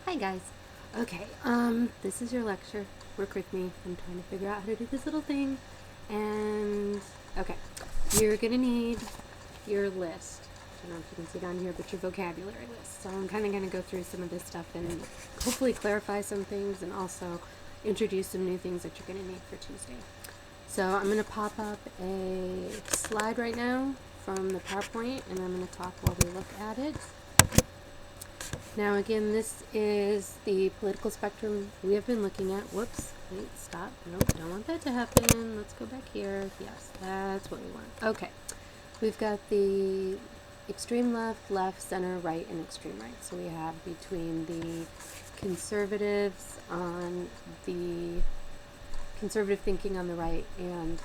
Hi guys. Okay, this is your lecture. Work with me. I'm trying to figure out how to do this little thing. And okay, you're gonna need your list. I don't know if you can see down here, but your vocabulary list. So I'm kind of gonna go through some of this stuff and hopefully clarify some things and also introduce some new things that you're gonna need for Tuesday. So I'm gonna pop up a slide right now from the PowerPoint, and I'm gonna talk while we look at it. Now again, this is the political spectrum we have been looking at. Whoops, wait, stop. Nope, don't want that to happen. Let's go back here. Yes, that's what we want. Okay, we've got the extreme left, left, center, right, and extreme right. So we have between the conservatives on the conservative thinking on the right and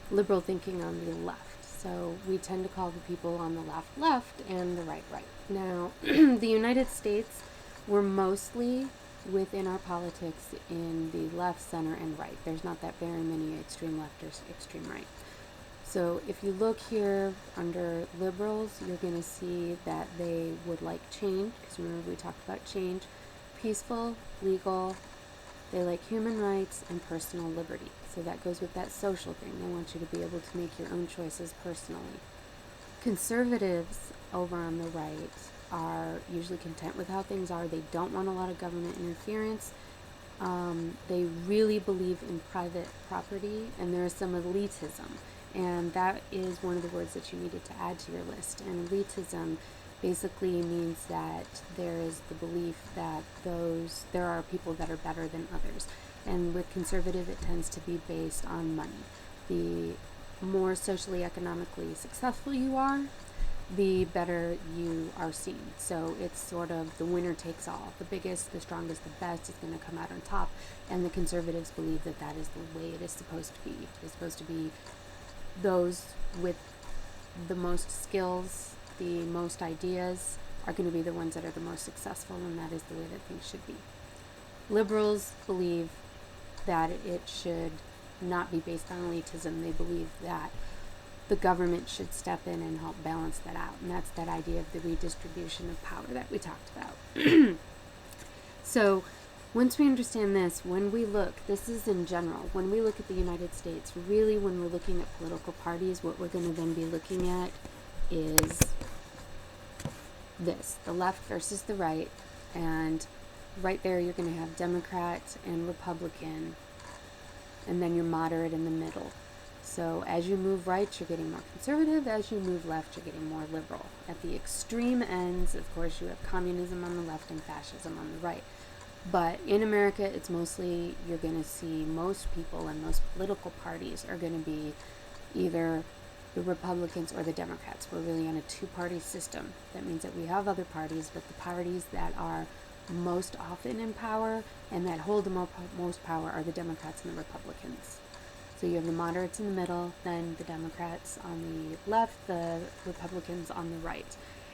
liberal thinking on the left. So we tend to call the people on the left left and the right right. Now, the United States, we're mostly within our politics in the left, center, and right. There's not that very many extreme left or extreme right. So if you look here under liberals, you're going to see that they would like change, because remember we talked about change, peaceful, legal, they like human rights and personal liberty. So that goes with that social thing. They want you to be able to make your own choices personally. Conservatives over on the right are usually content with how things are. They don't want a lot of government interference. They really believe in private property, and there is some elitism. And that is one of the words that you needed to add to your list. And elitism basically means that there is the belief that there are people that are better than others. And with conservative, it tends to be based on money. The more socially, economically successful you are, the better you are seen. So it's sort of the winner takes all. The biggest, the strongest, the best is going to come out on top. And the conservatives believe that that is the way it is supposed to be. It's supposed to be those with the most skills, the most ideas are going to be the ones that are the most successful, and that is the way that things should be. Liberals believe that it should not be based on elitism. They believe that the government should step in and help balance that out, and that's that idea of the redistribution of power that we talked about. So once we understand this, when we look, this is in general, when we look at the United States, really when we're looking at political parties, what we're going to then be looking at is this, the left versus the right, and right there you're going to have Democrat and Republican, and then you're moderate in the middle. So as you move right, you're getting more conservative. As you move left, you're getting more liberal. At the extreme ends, of course, you have communism on the left and fascism on the right. But in America, it's mostly, you're going to see most people and most political parties are going to be either the Republicans or the Democrats. We're really on a two-party system. That means that we have other parties, but the parties that are most often in power and that hold the most power are the Democrats and the Republicans. So you have the moderates in the middle, then the Democrats on the left, the Republicans on the right.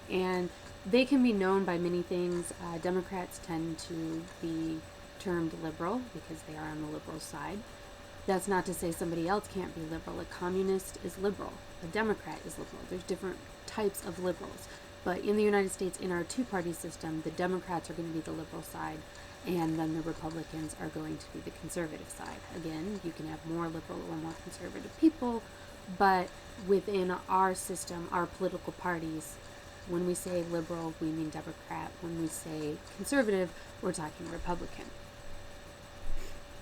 And they can be known by many things. Democrats tend to be termed liberal because they are on the liberal side. That's not to say somebody else can't be liberal. A communist is liberal. A Democrat is liberal. There's different types of liberals. But in the United States, in our two-party system, the Democrats are going to be the liberal side, and then the Republicans are going to be the conservative side. Again, you can have more liberal or more conservative people, but within our system, our political parties, when we say liberal, we mean Democrat. When we say conservative, we're talking Republican.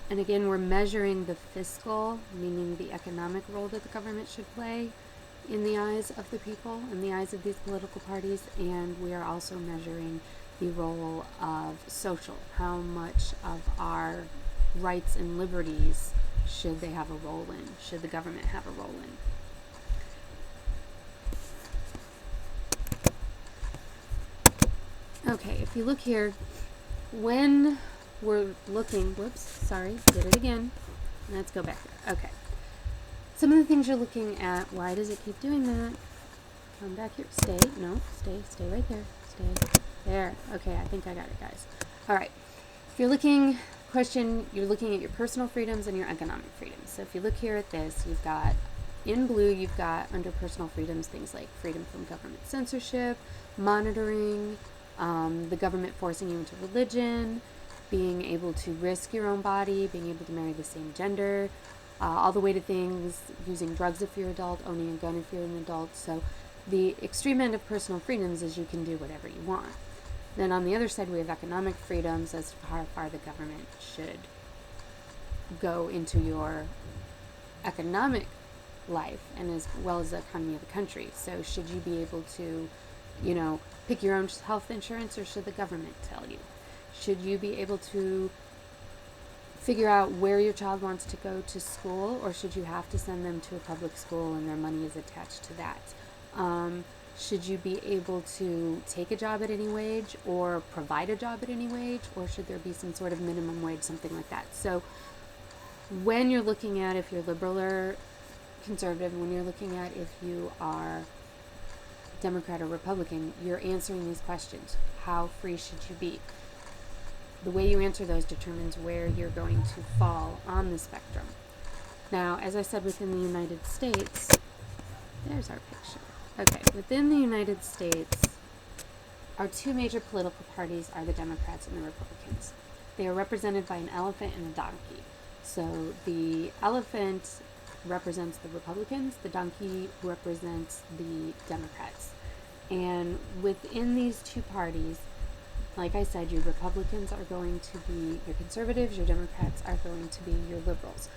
And again, we're measuring the fiscal, meaning the economic role that the government should play in the eyes of the people, in the eyes of these political parties, and we are also measuring the role of social. How much of our rights and liberties should they have a role in? Should the government have a role in? Okay, if you look here, when we're looking, whoops, sorry, did it again. Let's go back there. Okay. Some of the things you're looking at, why does it keep doing that? Come back here. Stay. No, stay right there. Stay. There. Okay, I think I got it, guys. All right. If you're looking, you're looking at your personal freedoms and your economic freedoms. So if you look here at this, you've got, in blue, you've got under personal freedoms things like freedom from government censorship, monitoring, the government forcing you into religion, being able to risk your own body, being able to marry the same gender, all the way to things using drugs if you're an adult, owning a gun if you're an adult. So the extreme end of personal freedoms is you can do whatever you want. Then on the other side, we have economic freedoms as to how far the government should go into your economic life and as well as the economy of the country. So should you be able to, pick your own health insurance, or should the government tell you? Should you be able to figure out where your child wants to go to school, or should you have to send them to a public school and their money is attached to that? Should you be able to take a job at any wage or provide a job at any wage, or should there be some sort of minimum wage, something like that? So when you're looking at if you're liberal or conservative, when you're looking at if you are Democrat or Republican, you're answering these questions. How free should you be? The way you answer those determines where you're going to fall on the spectrum. Now, as I said, within the United States, there's our picture. Okay, within the United States, our two major political parties are the Democrats and the Republicans. They are represented by an elephant and a donkey. So the elephant represents the Republicans, the donkey represents the Democrats. And within these two parties, like I said, your Republicans are going to be your conservatives, your Democrats are going to be your liberals.